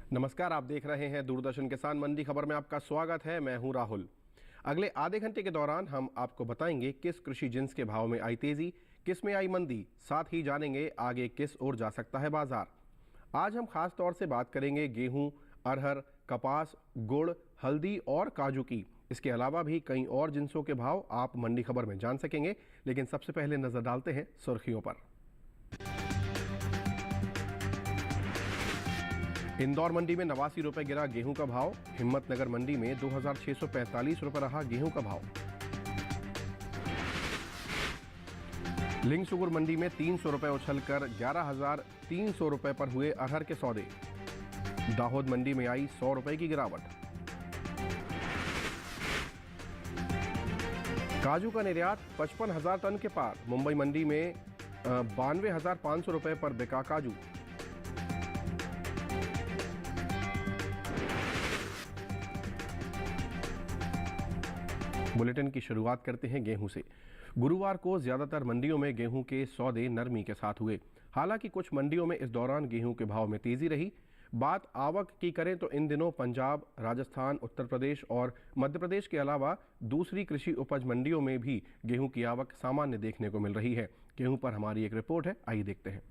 नमस्कार, आप देख रहे हैं दूरदर्शन किसान मंडी खबर में आपका स्वागत है। मैं हूं राहुल। अगले आधे घंटे के दौरान हम आपको बताएंगे किस कृषि जिन्स के भाव में आई तेजी, किस में आई मंदी, साथ ही जानेंगे आगे किस ओर जा सकता है बाजार। आज हम खास तौर से बात करेंगे गेहूं, अरहर, कपास, गुड़, हल्दी और काजू की। इसके अलावा भी कई और जिन्सों के भाव आप मंडी खबर में जान सकेंगे, लेकिन सबसे पहले नजर डालते हैं सुर्खियों पर। इंदौर मंडी में 89 रुपए गिरा गेहूं का भाव। हिम्मतनगर मंडी में 2645 रुपए रहा गेहूं का भाव। लिंगसुगुर मंडी में 300 रुपए उछलकर 11,300 रुपए पर हुए अरहर के सौदे। दाहोद मंडी में आई 100 रुपए की गिरावट। काजू का निर्यात 55,000 टन के पार। मुंबई मंडी में 92,500 रुपए पर बिका काजू। बुलेटिन की शुरुआत करते हैं गेहूं से। गुरुवार को ज्यादातर मंडियों में गेहूं के सौदे नरमी के साथ हुए। हालांकि कुछ मंडियों में इस दौरान गेहूं के भाव में तेजी रही। बात आवक की करें तो इन दिनों पंजाब, राजस्थान, उत्तर प्रदेश और मध्य प्रदेश के अलावा दूसरी कृषि उपज मंडियों में भी गेहूं की आवक सामान्य देखने को मिल रही है। गेहूं पर हमारी एक रिपोर्ट है, आइए देखते हैं।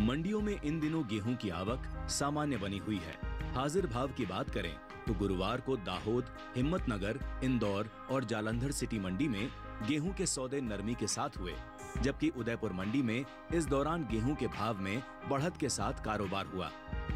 मंडियों में इन दिनों गेहूं की आवक सामान्य बनी हुई है। हाजिर भाव की बात करें तो गुरुवार को दाहोद, हिम्मतनगर, इंदौर और जालंधर सिटी मंडी में गेहूं के सौदे नरमी के साथ हुए, जबकि उदयपुर मंडी में इस दौरान गेहूं के भाव में बढ़त के साथ कारोबार हुआ।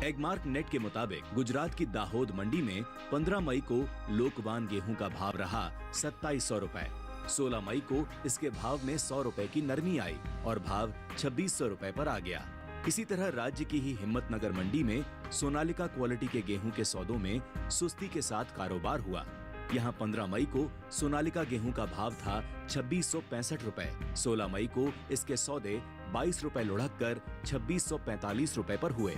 एगमार्क नेट के मुताबिक गुजरात की दाहोद मंडी में 15 मई को लोकवान गेहूं का भाव रहा 2700 रुपए। 16 मई को इसके भाव में 100 रुपए की नरमी आई और भाव 2600 रुपए पर आ गया। इसी तरह राज्य की ही हिम्मतनगर मंडी में सोनालिका क्वालिटी के गेहूं के सौदों में सुस्ती के साथ कारोबार हुआ। यहां 15 मई को सोनालिका गेहूं का भाव था 2665 रुपए। 16 मई को इसके सौदे 22 रुपए लुढ़क कर 2645 रुपए पर हुए।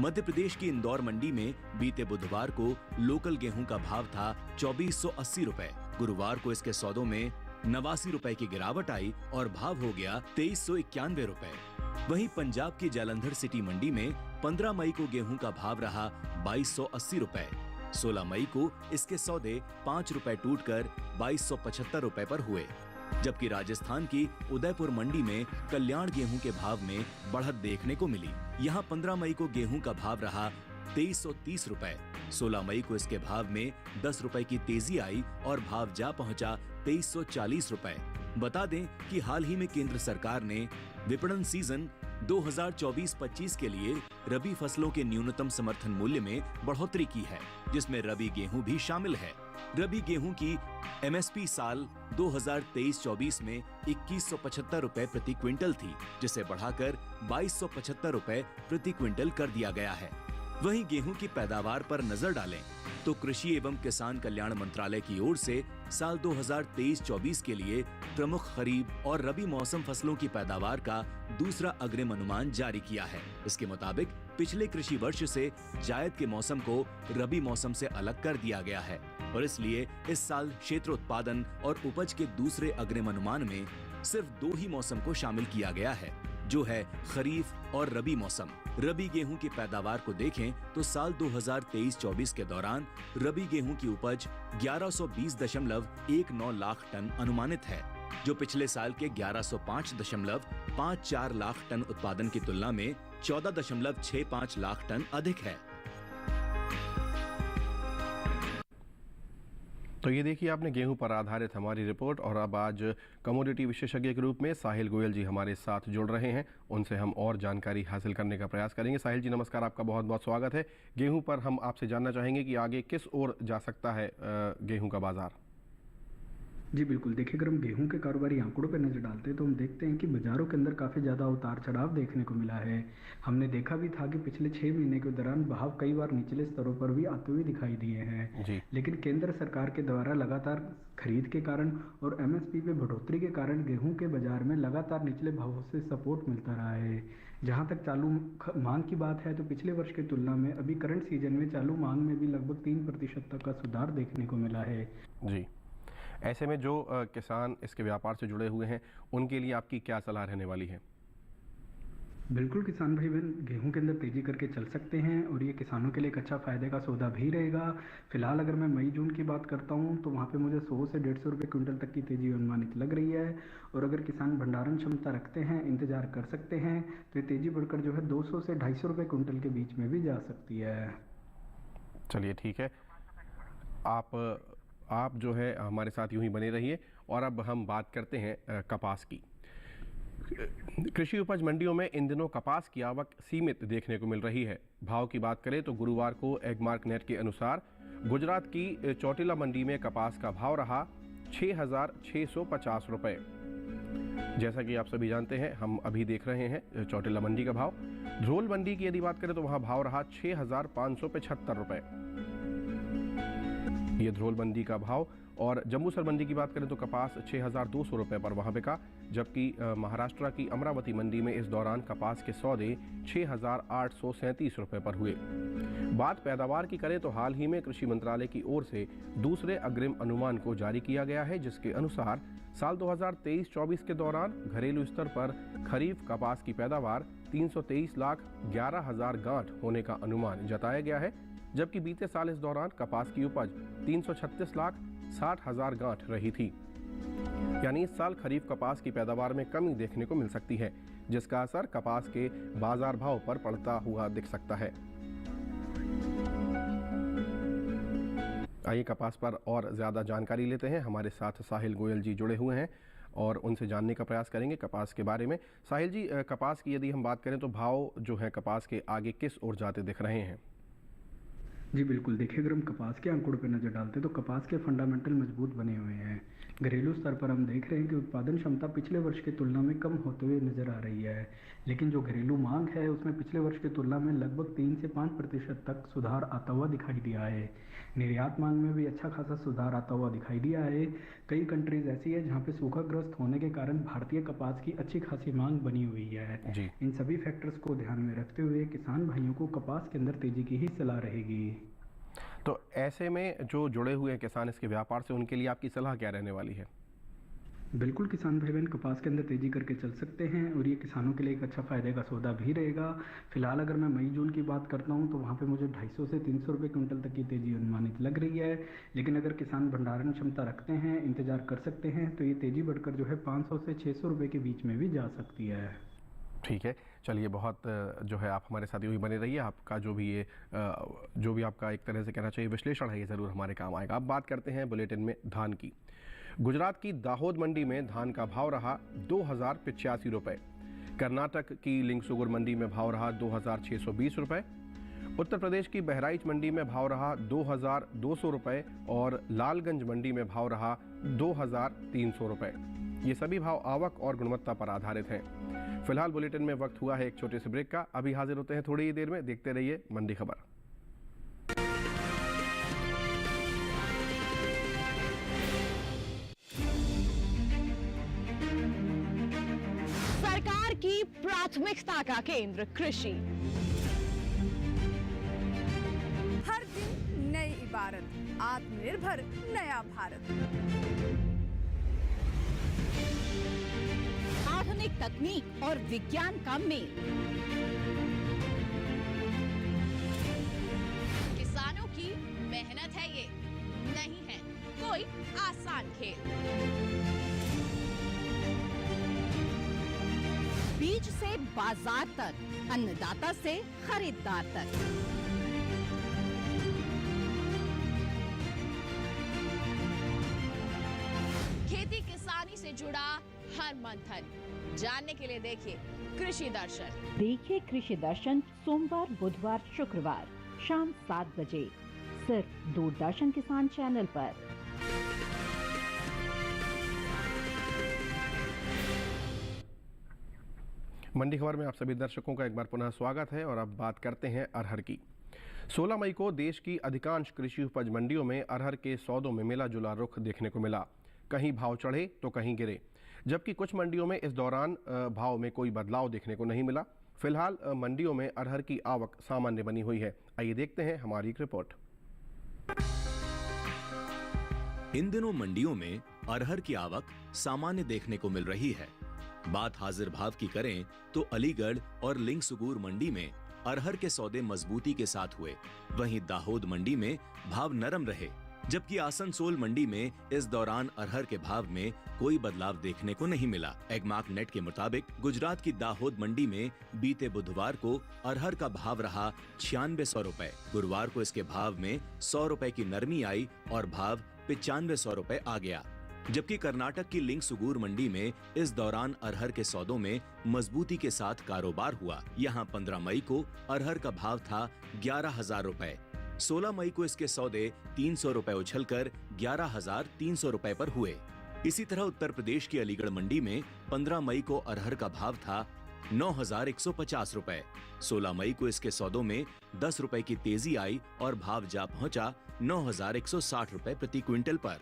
मध्य प्रदेश की इंदौर मंडी में बीते बुधवार को लोकल गेहूं का भाव था 2480 रुपए। गुरुवार को इसके सौदों में 89 रुपए की गिरावट आई और भाव हो गया 2391 रुपए। वहीं पंजाब की जालंधर सिटी मंडी में 15 मई को गेहूं का भाव रहा 2280 रुपए। 16 मई को इसके सौदे 5 रुपए टूटकर 2275 रुपए पर हुए, जबकि राजस्थान की उदयपुर मंडी में कल्याण गेहूं के भाव में बढ़त देखने को मिली। यहां 15 मई को गेहूं का भाव रहा 2330 रुपए। 16 मई को इसके भाव में 10 रुपए की तेजी आई और भाव जा पहुंचा 2340 रुपए। बता दें कि हाल ही में केंद्र सरकार ने विपणन सीजन 2024-25 के लिए रबी फसलों के न्यूनतम समर्थन मूल्य में बढ़ोतरी की है, जिसमें रबी गेहूं भी शामिल है। रबी गेहूं की एमएसपी साल 2023-24 में 2175 रुपए प्रति क्विंटल थी, जिसे बढ़ाकर 2275 रुपए प्रति क्विंटल कर दिया गया है। वहीं गेहूं की पैदावार पर नजर डालें तो कृषि एवं किसान कल्याण मंत्रालय की ओर से साल 2023-24 के लिए प्रमुख खरीफ और रबी मौसम फसलों की पैदावार का दूसरा अग्रिम अनुमान जारी किया है। इसके मुताबिक पिछले कृषि वर्ष से जायद के मौसम को रबी मौसम से अलग कर दिया गया है और इसलिए इस साल क्षेत्र उत्पादन और उपज के दूसरे अग्रिम अनुमान में सिर्फ 2 ही मौसम को शामिल किया गया है, जो है खरीफ और रबी मौसम। रबी गेहूं की पैदावार को देखें तो साल 2023-24 के दौरान रबी गेहूं की उपज 1120.19 लाख टन अनुमानित है, जो पिछले साल के 1105.54 लाख टन उत्पादन की तुलना में 14.65 लाख टन अधिक है। तो ये देखिए आपने गेहूं पर आधारित हमारी रिपोर्ट। और अब आज कमोडिटी विशेषज्ञ के रूप में साहिल गोयल जी हमारे साथ जुड़ रहे हैं। उनसे हम और जानकारी हासिल करने का प्रयास करेंगे। साहिल जी नमस्कार, आपका बहुत बहुत स्वागत है। गेहूं पर हम आपसे जानना चाहेंगे कि आगे किस ओर जा सकता है गेहूं का बाजार। जी बिल्कुल, देखिए अगर हम गेहूं के कारोबारी आंकड़ों पर नज़र डालते हैं तो हम देखते हैं कि बाज़ारों के अंदर काफ़ी ज़्यादा उतार चढ़ाव देखने को मिला है। हमने देखा भी था कि पिछले 6 महीने के दौरान भाव कई बार निचले स्तरों पर भी आते हुए दिखाई दिए हैं, लेकिन केंद्र सरकार के द्वारा लगातार खरीद के कारण और एमएसपी पे बढ़ोतरी के कारण गेहूं के बाजार में लगातार निचले भावों से सपोर्ट मिलता रहा है। जहां तक चालू मांग की बात है तो पिछले वर्ष की तुलना में अभी करंट सीजन में चालू मांग में भी लगभग 3% तक का सुधार देखने को मिला है। जी, ऐसे में जो किसान इसके व्यापार से जुड़े हुए हैं उनके लिए आपकी क्या सलाह रहने वाली है? बिल्कुल किसान भाई बहन गेहूं के अंदर तेजी करके चल सकते हैं और ये किसानों के लिए एक अच्छा फ़ायदे का सौदा भी रहेगा। फिलहाल अगर मैं मई जून की बात करता हूं तो वहां पे मुझे 100 से 150 रुपये क्विंटल तक की तेजी अनुमानित लग रही है। और अगर किसान भंडारण क्षमता रखते हैं, इंतजार कर सकते हैं, तो ये तेजी बढ़कर जो है 200 से 250 रुपये क्विंटल के बीच में भी जा सकती है। चलिए ठीक है, आप जो है हमारे साथ यूं ही बने रहिए। और अब हम बात करते हैं कपास की। कृषि उपज मंडियों में इन दिनों कपास की आवक सीमित देखने को मिल रही है। भाव की बात करें तो गुरुवार को एगमार्क नेट के अनुसार गुजरात की चौटिला मंडी में कपास का भाव रहा 6,650 रुपये। जैसा कि आप सभी जानते हैं, हम अभी देख रहे हैं चौटिला मंडी का भाव। ध्रोल मंडी की यदि बात करें तो वहां भाव रहा 6,575 रुपये, ये ध्रोल मंडी का भाव। और जम्बूसर मंडी की बात करें तो कपास 6,200 रुपये पर वहां बिका, जबकि महाराष्ट्र की अमरावती मंडी में इस दौरान कपास के सौदे 6,837 रुपये पर हुए। बात पैदावार की करें तो हाल ही में कृषि मंत्रालय की ओर से दूसरे अग्रिम अनुमान को जारी किया गया है, जिसके अनुसार साल 2023-24 के दौरान घरेलू स्तर पर खरीफ कपास की पैदावार 323,11,000 गांठ होने का अनुमान जताया गया है, जबकि बीते साल इस दौरान कपास की उपज 336,60,000 गांठ रही थी। यानी इस साल खरीफ कपास की पैदावार में कमी देखने को मिल सकती है, जिसका असर कपास के बाजार भाव पर पड़ता हुआ दिख सकता है। आइए कपास पर और ज़्यादा जानकारी लेते हैं। हमारे साथ साहिल गोयल जी जुड़े हुए हैं और उनसे जानने का प्रयास करेंगे कपास के बारे में। साहिल जी, कपास की यदि हम बात करें तो भाव जो है कपास के आगे किस ओर जाते दिख रहे हैं? जी बिल्कुल, देखिए अगर हम कपास के आंकड़ों पर नज़र डालते हैं तो कपास के फंडामेंटल मजबूत बने हुए हैं। घरेलू स्तर पर हम देख रहे हैं कि उत्पादन क्षमता पिछले वर्ष की तुलना में कम होते हुए नजर आ रही है, लेकिन जो घरेलू मांग है उसमें पिछले वर्ष की तुलना में लगभग 3 से 5% तक सुधार आता हुआ दिखाई दिया है। निर्यात मांग में भी अच्छा खासा सुधार आता हुआ दिखाई दिया है। कई कंट्रीज ऐसी है जहाँ पे सूखाग्रस्त होने के कारण भारतीय कपास की अच्छी खासी मांग बनी हुई है जी। इन सभी फैक्टर्स को ध्यान में रखते हुए किसान भाइयों को कपास के अंदर तेजी की ही सलाह रहेगी। तो ऐसे में जो जुड़े हुए हैं किसान इसके व्यापार से, उनके लिए आपकी सलाह क्या रहने वाली है? बिल्कुल किसान भाई बहन कपास के अंदर तेजी करके चल सकते हैं और ये किसानों के लिए एक अच्छा फ़ायदे का सौदा भी रहेगा। फिलहाल अगर मैं मई जून की बात करता हूँ तो वहाँ पे मुझे 250 से 300 रुपये क्विंटल तक की तेजी अनुमानित लग रही है, लेकिन अगर किसान भंडारण क्षमता रखते हैं, इंतजार कर सकते हैं, तो ये तेजी बढ़कर जो है 500 से 600 रुपये के बीच में भी जा सकती है। ठीक है, चलिए बहुत जो है आप हमारे साथ यूँ ही बने रहिए। आपका जो भी आपका एक तरह से कहना चाहिए विश्लेषण है, ये ज़रूर हमारे काम आएगा। अब बात करते हैं बुलेटिन में धान की। गुजरात की दाहोद मंडी में धान का भाव रहा 2,085 रुपये। कर्नाटक की लिंगसुगुर मंडी में भाव रहा 2,620 रुपये। उत्तर प्रदेश की बहराइच मंडी में भाव रहा 2,200 रुपये और लालगंज मंडी में भाव रहा 2,300 रुपये। ये सभी भाव आवक और गुणवत्ता पर आधारित हैं। फिलहाल बुलेटिन में वक्त हुआ है एक छोटे से ब्रेक का। अभी हाजिर होते हैं थोड़ी ही देर में। देखते रहिए मंडी खबर। सरकार की प्राथमिकता का केंद्र कृषि। हर दिन नई इबारत, आत्मनिर्भर नया भारत। आधुनिक तकनीक और विज्ञान का मेल। किसानों की मेहनत है ये, नहीं है कोई आसान खेल। बीज से बाजार तक, अन्नदाता से खरीदार तक। खेती किसानी से जुड़ा हर मंथन जानने के लिए देखिए कृषि दर्शन। देखिए कृषि दर्शन सोमवार, बुधवार, शुक्रवार शाम 7 बजे सिर्फ दूरदर्शन किसान चैनल पर। मंडी खबर में आप सभी दर्शकों का एक बार पुनः स्वागत है और अब बात करते हैं अरहर की। 16 मई को देश की अधिकांश कृषि उपज मंडियों में अरहर के सौदों में मिला जुला रुख देखने को मिला। कहीं भाव चढ़े तो कहीं गिरे, जबकि कुछ मंडियों में इस दौरान भाव में कोई बदलाव देखने को नहीं मिला। फिलहाल मंडियों में अरहर की आवक सामान्य बनी हुई है। आइए देखते हैं हमारी एक रिपोर्ट। इन दिनों मंडियों में अरहर की आवक सामान्य देखने को मिल रही है। बात हाजिर भाव की करें तो अलीगढ़ और लिंगसुगूर मंडी में अरहर के सौदे मजबूती के साथ हुए, वहीं दाहोद मंडी में भाव नरम रहे, जबकि आसनसोल मंडी में इस दौरान अरहर के भाव में कोई बदलाव देखने को नहीं मिला। एगमार्क नेट के मुताबिक गुजरात की दाहोद मंडी में बीते बुधवार को अरहर का भाव रहा 9600 रुपए। गुरुवार को इसके भाव में 100 रुपए की नरमी आई और भाव 9500 रुपए आ गया, जबकि कर्नाटक की लिंगसुगूर मंडी में इस दौरान अरहर के सौदों में मजबूती के साथ कारोबार हुआ। यहाँ 15 मई को अरहर का भाव था 11,000 रुपए। 16 मई को इसके सौदे 300 रुपए उछलकर 11,300 रुपए पर हुए। इसी तरह उत्तर प्रदेश की अलीगढ़ मंडी में 15 मई को अरहर का भाव था 9,150 रुपए। 16 मई को इसके सौदों में 10 रुपए की तेजी आई और भाव जा पहुंचा 9,160 रुपए प्रति क्विंटल पर।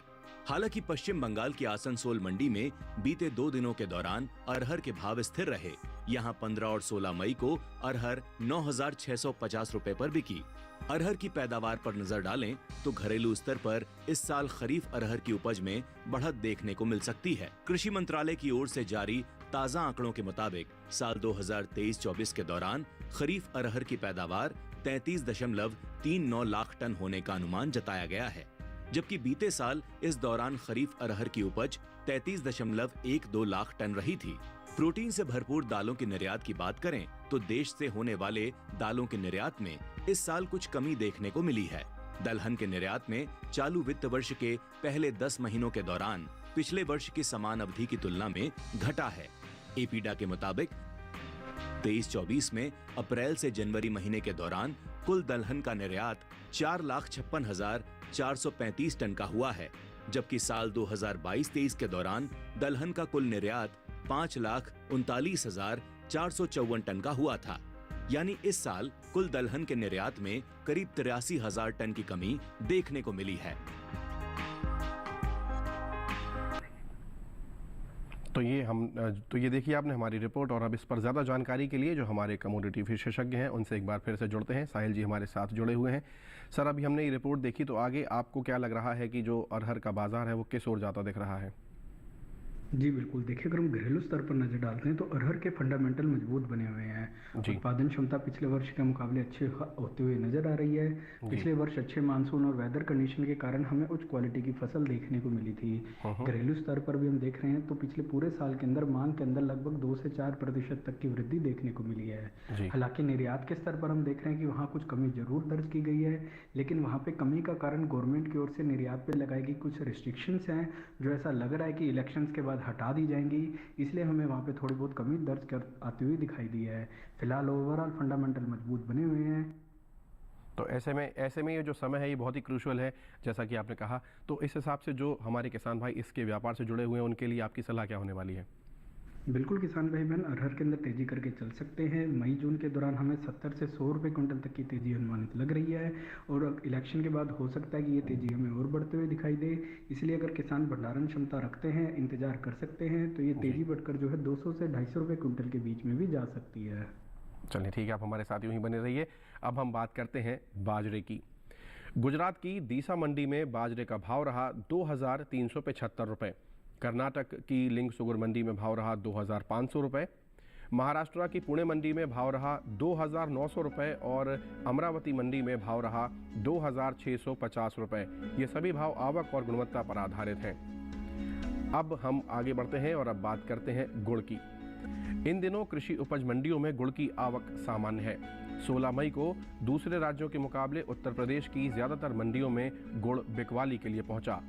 हालांकि पश्चिम बंगाल की आसनसोल मंडी में बीते 2 दिनों के दौरान अरहर के भाव स्थिर रहे। यहाँ 15 और 16 मई को अरहर 9,650 रुपए पर बिकी। अरहर की पैदावार पर नजर डालें तो घरेलू स्तर पर इस साल खरीफ अरहर की उपज में बढ़त देखने को मिल सकती है। कृषि मंत्रालय की ओर से जारी ताजा आंकड़ों के मुताबिक साल 2023-24 के दौरान खरीफ अरहर की पैदावार 33.39 लाख टन होने का अनुमान जताया गया है, जबकि बीते साल इस दौरान खरीफ अरहर की उपज 33.12 लाख टन रही थी। प्रोटीन से भरपूर दालों के निर्यात की बात करें तो देश से होने वाले दालों के निर्यात में इस साल कुछ कमी देखने को मिली है। दलहन के निर्यात में चालू वित्त वर्ष के पहले 10 महीनों के दौरान पिछले वर्ष की समान अवधि की तुलना में घटा है। एपीडा के मुताबिक 23-24 में अप्रैल से जनवरी महीने के दौरान कुल दलहन का निर्यात 4,56,435 टन का हुआ है, जबकि साल 2022-23 के दौरान दलहन का कुल निर्यात 5,39,454 टन का हुआ था। यानी इस साल कुल दलहन के निर्यात में करीब 83,000 टन की कमी देखने को मिली है। तो ये देखिए आपने हमारी रिपोर्ट, और अब इस पर ज़्यादा जानकारी के लिए जो हमारे कमोडिटी विशेषज्ञ हैं उनसे एक बार फिर से जुड़ते हैं। साहिल जी हमारे साथ जुड़े हुए हैं। सर, अभी हमने ये रिपोर्ट देखी तो आगे आपको क्या लग रहा है कि जो अरहर का बाजार है वो किस ओर जाता दिख रहा है? जी बिल्कुल, देखिए अगर हम घरेलू स्तर पर नजर डालते हैं तो अरहर के फंडामेंटल मजबूत बने हुए हैं। उत्पादन क्षमता पिछले वर्ष के मुकाबले अच्छे होते हुए नजर आ रही है। पिछले वर्ष अच्छे मानसून और वेदर कंडीशन के कारण हमें उच्च क्वालिटी की फसल देखने को मिली थी। घरेलू स्तर पर भी हम देख रहे हैं तो पिछले पूरे साल के अंदर मांग के अंदर लगभग 2 से 4% तक की वृद्धि देखने को मिली है। हालांकि निर्यात के स्तर पर हम देख रहे हैं कि वहाँ कुछ कमी जरूर दर्ज की गई है, लेकिन वहाँ पे कमी का कारण गवर्नमेंट की ओर से निर्यात पे लगाई गई कुछ रिस्ट्रिक्शंस हैं जो ऐसा लग रहा है कि इलेक्शंस के बाद हटा दी जाएंगी, इसलिए हमें वहाँ पे थोड़ी बहुत कमी दर्ज कर आती हुई दिखाई दी है। फिलहाल ओवरऑल फंडामेंटल मजबूत बने हुए हैं। तो ऐसे में ये जो समय है ये बहुत ही क्रूशियल है, जैसा कि आपने कहा। तो इस हिसाब से जो हमारे किसान भाई इसके व्यापार से जुड़े हुए हैं उनके लिए आपकी सलाह क्या होने वाली है? बिल्कुल, किसान भाई बहन अरहर के अंदर तेजी करके चल सकते हैं। मई जून के दौरान हमें 70 से 100 रुपये क्विंटल तक की तेजी अनुमानित लग रही है, और इलेक्शन के बाद हो सकता है कि ये तेजी हमें और बढ़ते हुए दिखाई दे। इसलिए अगर किसान भंडारण क्षमता रखते हैं, इंतजार कर सकते हैं, तो ये तेजी बढ़कर जो है 200 से 250 रुपये क्विंटल के बीच में भी जा सकती है। चलिए ठीक है, आप हमारे साथ यूं ही बने रहिए। अब हम बात करते हैं बाजरे की। गुजरात की दीसा मंडी में बाजरे का भाव रहा 2,375 रुपये। कर्नाटक की लिंगसुगूर मंडी में भाव रहा 2,500 रुपये। महाराष्ट्र की पुणे मंडी में भाव रहा 2,900 रुपये और अमरावती मंडी में भाव रहा 2,650 रुपये। ये सभी भाव आवक और गुणवत्ता पर आधारित हैं। अब हम आगे बढ़ते हैं और अब बात करते हैं गुड़ की। इन दिनों कृषि उपज मंडियों में गुड़ की आवक सामान्य है। 16 मई को दूसरे राज्यों के मुकाबले उत्तर प्रदेश की ज़्यादातर मंडियों में गुड़ बिकवाली के लिए पहुंचा।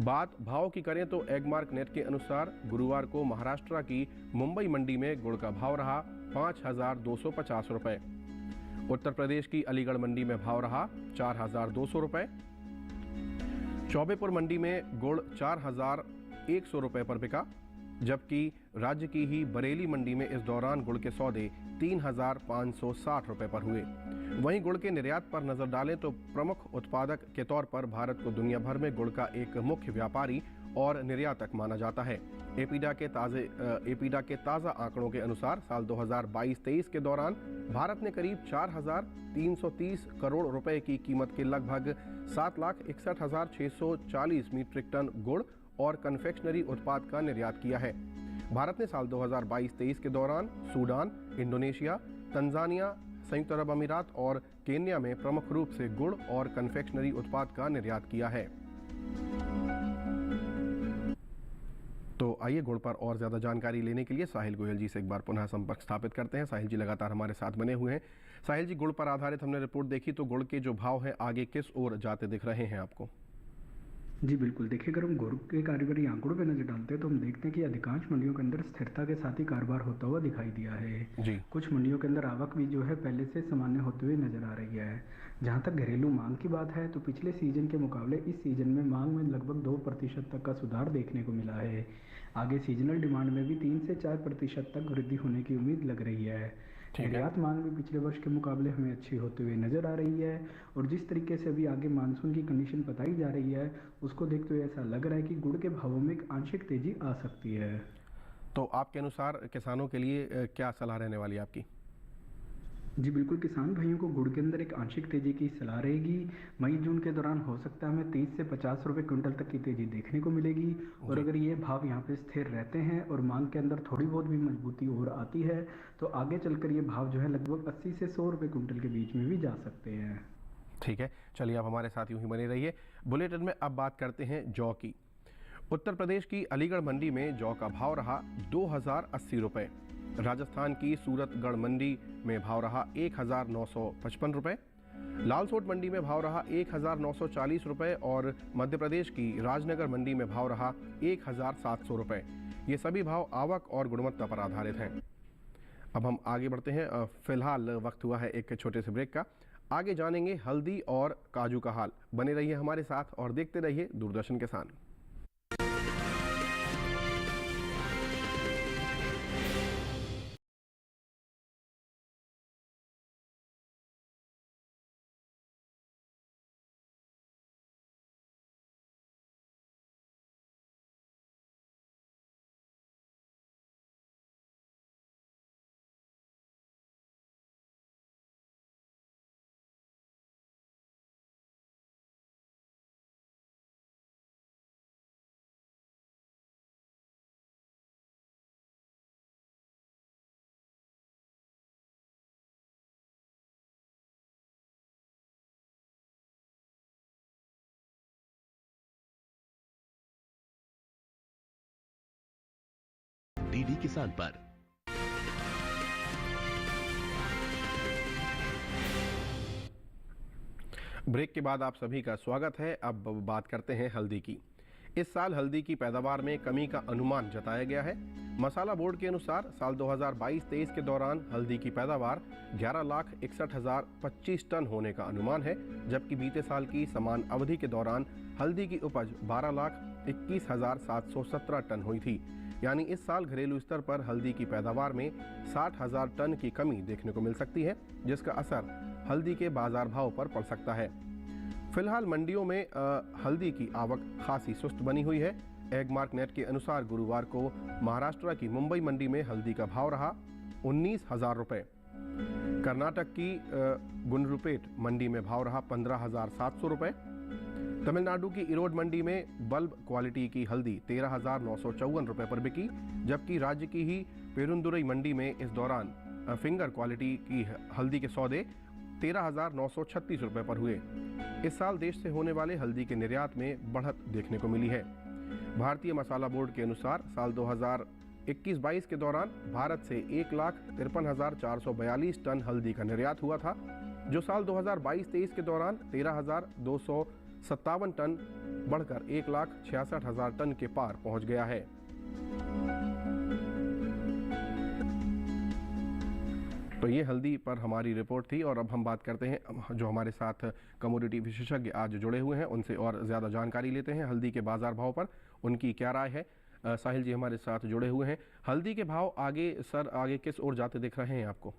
बात भाव की करें तो एगमार्क नेट के अनुसार गुरुवार को महाराष्ट्र की मुंबई मंडी में गुड़ का भाव रहा 5,250 रुपये। उत्तर प्रदेश की अलीगढ़ मंडी में भाव रहा 4,200 रुपये। चौबेपुर मंडी में गुड़ 4,100 रुपये पर बिका, जबकि राज्य की ही बरेली मंडी में इस दौरान गुड़ के सौदे 3,560 रुपये पर हुए। वहीं गुड़ के निर्यात पर नजर डालें तो प्रमुख उत्पादक के तौर पर भारत को दुनिया भर में गुड़ का एक मुख्य व्यापारी और निर्यातक माना जाता है। एपीडा के ताज़ा आंकड़ों के अनुसार साल 2022-23 के दौरान भारत ने करीब 4,330 करोड़ रुपए की कीमत के लगभग 7,61,640 मीट्रिक टन गुड़ और कन्फेक्शनरी उत्पाद का निर्यात किया है। भारत ने साल 2022-23 के दौरान सूडान, इंडोनेशिया, तंजानिया, संयुक्त अरब अमीरात और केन्या में प्रमुख रूप से गुड़ और कन्फेक्शनरी उत्पाद का निर्यात किया है। तो आइए गुड़ पर और ज़्यादा जानकारी लेने के लिए साहिल गोयल जी से एक बार पुनः संपर्क स्थापित करते हैं। साहिल जी लगातार हमारे साथ बने हुए हैं। साहिल जी, गुड़ पर आधारित हमने रिपोर्ट देखी, तो गुड़ के जो भाव हैं आगे किस ओर जाते दिख रहे हैं आपको? जी बिल्कुल, देखिए अगर हम गुड़ के कारोबारी आंकड़ों पर नजर डालते हैं तो हम देखते हैं कि अधिकांश मंडियों के अंदर स्थिरता के साथ ही कारोबार होता हुआ दिखाई दिया है जी। कुछ मंडियों के अंदर आवक भी जो है पहले से सामान्य होते हुए नजर आ रही है। जहां तक घरेलू मांग की बात है तो पिछले सीजन के मुकाबले इस सीजन में मांग में लगभग 2% तक का सुधार देखने को मिला है। आगे सीजनल डिमांड में भी 3 से 4% तक वृद्धि होने की उम्मीद लग रही है। निर्यात मांग भी पिछले वर्ष के मुकाबले हमें अच्छी होते हुए नजर आ रही है और जिस तरीके से अभी आगे मानसून की कंडीशन बताई जा रही है उसको देखते हुए ऐसा लग रहा है कि गुड़ के भावों में एक आंशिक तेजी आ सकती है। तो आपके अनुसार किसानों के लिए क्या सलाह रहने वाली है आपकी? जी बिल्कुल, किसान भाइयों को गुड़ के अंदर एक आंशिक तेजी की सलाह रहेगी। मई जून के दौरान हो सकता है हमें 30 से 50 रुपए क्विंटल तक की तेजी देखने को मिलेगी और अगर ये भाव यहाँ पे स्थिर रहते हैं और मांग के अंदर थोड़ी बहुत भी मजबूती और आती है तो आगे चलकर ये भाव जो है लगभग 80 से 100 रुपए क्विंटल के बीच में भी जा सकते हैं। ठीक है, चलिए आप हमारे साथ यूं ही बने रहिए। बुलेटिन में अब बात करते हैं जौ की। उत्तर प्रदेश की अलीगढ़ मंडी में जौ का भाव रहा 2080 रुपये। राजस्थान की सूरतगढ़ मंडी में भाव रहा 1955 रुपये। लालसोट मंडी में भाव रहा 1940 रुपये और मध्य प्रदेश की राजनगर मंडी में भाव रहा 1700 रुपये। ये सभी भाव आवक और गुणवत्ता पर आधारित हैं। अब हम आगे बढ़ते हैं। फिलहाल वक्त हुआ है एक छोटे से ब्रेक का। आगे जानेंगे हल्दी और काजू का हाल। बने रहिए हमारे साथ और देखते रहिए दूरदर्शन किसान। डीडी किसान पर ब्रेक के बाद आप सभी का स्वागत है। अब बात करते हैं हल्दी की। इस साल हल्दी की पैदावार में कमी का अनुमान जताया गया है। मसाला बोर्ड के अनुसार साल 2022-23 के दौरान हल्दी की पैदावार 11,61,025 टन होने का अनुमान है, जबकि बीते साल की समान अवधि के दौरान हल्दी की उपज 12,21,717 टन हुई थी। यानी इस साल घरेलू स्तर पर हल्दी की पैदावार में 60,000 टन की कमी देखने को मिल सकती है, जिसका असर हल्दी के बाजार भाव पर पड़ सकता है। फिलहाल मंडियों में हल्दी की आवक खासी सुस्त बनी हुई है। एगमार्क नेट के अनुसार गुरुवार को महाराष्ट्र की मुंबई मंडी में हल्दी का भाव रहा 19,000 रुपये। कर्नाटक की गुंडलुपेट मंडी में भाव रहा 15,700 रुपये। तमिलनाडु की इरोड मंडी में बल्ब क्वालिटी की हल्दी 13,954 रुपये पर बिकी, जबकि राज्य की ही पेरुंदुरई मंडी में इस दौरान फिंगर क्वालिटी की हल्दी के सौदे 13,936 रुपये पर हुए। इस साल देश से होने वाले हल्दी के निर्यात में बढ़त देखने को मिली है। भारतीय मसाला बोर्ड के अनुसार साल 2021-22 के दौरान भारत से 1,53,442 टन हल्दी का निर्यात हुआ था, जो साल 2022-23 के दौरान 13,257 टन बढ़कर 1,66,000 टन के पार पहुंच गया है। तो ये हल्दी पर हमारी रिपोर्ट थी और अब हम बात करते हैं जो हमारे साथ कमोडिटी विशेषज्ञ आज जुड़े हुए हैं, उनसे और ज़्यादा जानकारी लेते हैं हल्दी के बाजार भाव पर, उनकी क्या राय है। साहिल जी हमारे साथ जुड़े हुए हैं। हल्दी के भाव आगे किस ओर जाते दिख रहे हैं आपको?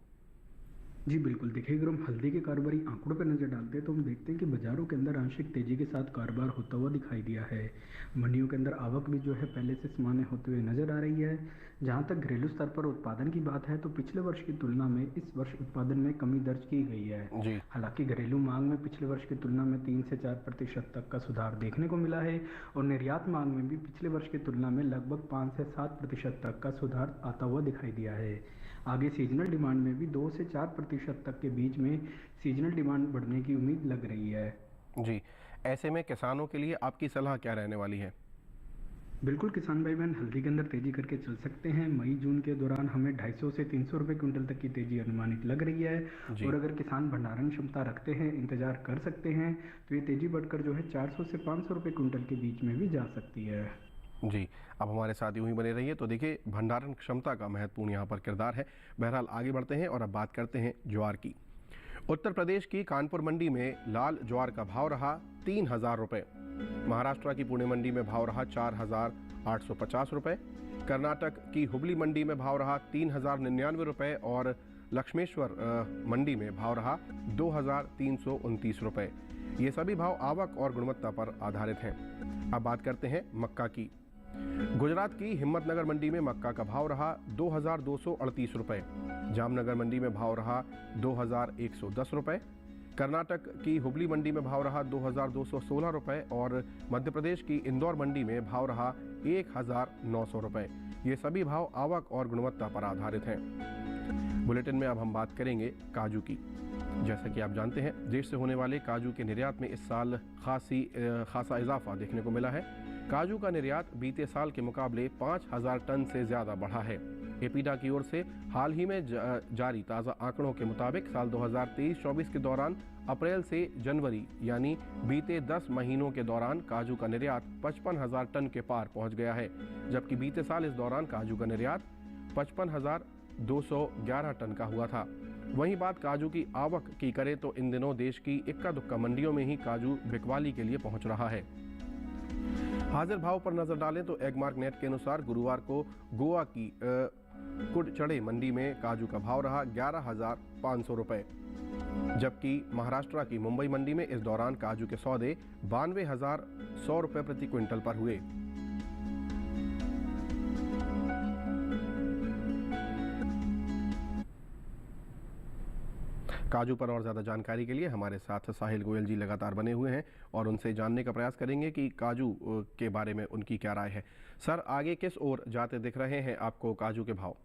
जी बिल्कुल, देखिए अगर हम हल्दी के कारोबारी आंकड़ों पर नज़र डालते हैं तो हम देखते हैं कि बाजारों के अंदर आंशिक तेजी के साथ कारोबार होता हुआ दिखाई दिया है। मंडियों के अंदर आवक भी जो है पहले से सामान्य होते हुए नज़र आ रही है। जहां तक घरेलू स्तर पर उत्पादन की बात है तो पिछले वर्ष की तुलना में इस वर्ष उत्पादन में कमी दर्ज की गई है। जी। हालांकि घरेलू मांग में पिछले वर्ष की तुलना में 3 से 4% तक का सुधार देखने को मिला है और निर्यात मांग में भी पिछले वर्ष की तुलना में लगभग 5 से 7% तक का सुधार आता हुआ दिखाई दिया है। आगे सीजनल डिमांड में भी 2 से 4% तक के बीच में सीजनल डिमांड बढ़ने की उम्मीद लग रही है। जी, ऐसे में किसानों के लिए आपकी सलाह क्या रहने वाली है? बिल्कुल किसान भाई बहन हल्दी के अंदर तेजी करके चल सकते हैं। मई जून के दौरान हमें 250 से 300 रुपये क्विंटल तक की तेजी अनुमानित लग रही है और अगर किसान भंडारण क्षमता रखते हैं, इंतजार कर सकते हैं तो ये तेजी बढ़कर जो है 400 से 500 रुपये क्विंटल के बीच में भी जा सकती है। जी, अब हमारे साथ यूं ही बने रहिए। तो देखिए, भंडारण क्षमता का महत्वपूर्ण यहाँ पर किरदार है। बहरहाल आगे बढ़ते हैं और अब बात करते हैं ज्वार की। उत्तर प्रदेश की कानपुर मंडी में लाल ज्वार का भाव रहा 3000 रुपये। महाराष्ट्र की पुणे मंडी में भाव रहा 4850 रुपये। कर्नाटक की हुबली मंडी में भाव रहा 3099 रुपये और लक्ष्मेश्वर मंडी में भाव रहा 2329 रुपये। ये सभी भाव आवक और गुणवत्ता पर आधारित हैं। अब बात करते हैं मक्का की। गुजरात की हिम्मतनगर मंडी में मक्का का भाव रहा 2238 रुपये। जामनगर मंडी में भाव रहा 2110 रुपये। कर्नाटक की हुबली मंडी में भाव रहा 2216 रुपये और मध्य प्रदेश की इंदौर मंडी में भाव रहा 1900 रुपये। ये सभी भाव आवक और गुणवत्ता पर आधारित हैं। बुलेटिन में अब हम बात करेंगे काजू की। जैसा कि आप जानते हैं, देश से होने वाले काजू के निर्यात में इस साल खासा इजाफा देखने को मिला है। काजू का निर्यात बीते साल के मुकाबले 5000 टन से ज़्यादा बढ़ा है। एपीडा की ओर से हाल ही में जारी ताज़ा आंकड़ों के मुताबिक साल 2023-24 के दौरान अप्रैल से जनवरी यानी बीते 10 महीनों के दौरान काजू का निर्यात 55,000 टन के पार पहुंच गया है, जबकि बीते साल इस दौरान काजू का निर्यात 55,211 टन का हुआ था। वहीं बात काजू की आवक की करें तो इन दिनों देश की इक्का दुक्का मंडियों में ही काजू बिकवाली के लिए पहुंच रहा है। हाजिर भाव पर नजर डालें तो एगमार्क नेट के अनुसार गुरुवार को गोवा की कुडचड़े मंडी में काजू का भाव रहा 11,500 रुपये, जबकि महाराष्ट्र की मुंबई मंडी में इस दौरान काजू के सौदे 92,100 रुपये प्रति क्विंटल पर हुए। काजू पर और ज़्यादा जानकारी के लिए हमारे साथ साहिल गोयल जी लगातार बने हुए हैं और उनसे जानने का प्रयास करेंगे कि काजू के बारे में उनकी क्या राय है। सर, आगे किस ओर जाते दिख रहे हैं आपको काजू के भाव?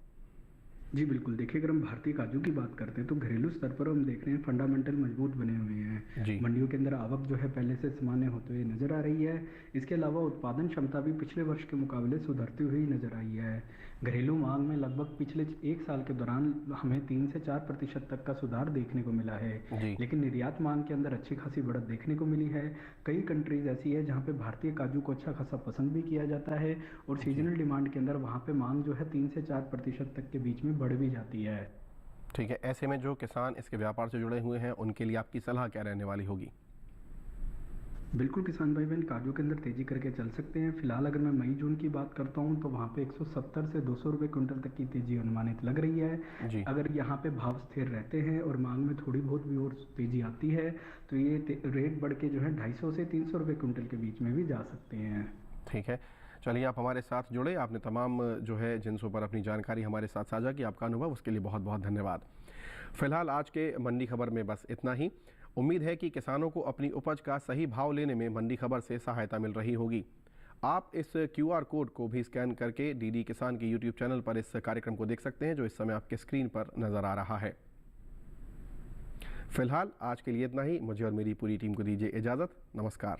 जी बिल्कुल, देखिए अगर हम भारतीय काजू की बात करते हैं तो घरेलू स्तर पर हम देख रहे हैं फंडामेंटल मजबूत बने हुए हैं। मंडियों के अंदर आवक जो है पहले से सामान्य होते हुए नजर आ रही है। इसके अलावा उत्पादन क्षमता भी पिछले वर्ष के मुकाबले सुधरती हुई नजर आई है। घरेलू मांग में लगभग पिछले 1 साल के दौरान हमें 3 से 4% तक का सुधार देखने को मिला है, लेकिन निर्यात मांग के अंदर अच्छी खासी बढ़त देखने को मिली है। कई कंट्रीज ऐसी है जहाँ पे भारतीय काजू को अच्छा खासा पसंद भी किया जाता है और सीजनल डिमांड के अंदर वहाँ पे मांग जो है 3 से 4% तक के बीच में बढ़ भी जाती है। ठीक है, ऐसे में जो किसान इसके व्यापार से जुड़े हुए हैं उनके लिए आपकी सलाह क्या रहने वाली होगी? बिल्कुल किसान भाई बहन काजू के अंदर तेजी करके चल सकते हैं। फिलहाल अगर मैं मई जून की बात करता हूं तो वहां पे 170 से 200 रुपये क्विंटल तक की तेजी अनुमानित लग रही है। अगर यहां पे भाव स्थिर रहते हैं और मांग में थोड़ी बहुत भी और तेजी आती है तो ये रेट बढ़ के जो है 250 से 300 रुपये क्विंटल के बीच में भी जा सकते हैं। ठीक है, चलिए आप हमारे साथ जुड़े, आपने तमाम जो है जिनसों पर अपनी जानकारी हमारे साथ साझा की, आपका अनुभव उसके लिए बहुत बहुत धन्यवाद। फिलहाल आज के मंडी खबर में बस इतना ही। उम्मीद है कि किसानों को अपनी उपज का सही भाव लेने में मंडी खबर से सहायता मिल रही होगी। आप इस QR कोड को भी स्कैन करके DD किसान के YouTube चैनल पर इस कार्यक्रम को देख सकते हैं जो इस समय आपके स्क्रीन पर नज़र आ रहा है। फिलहाल आज के लिए इतना ही। मुझे और मेरी पूरी टीम को दीजिए इजाज़त। नमस्कार।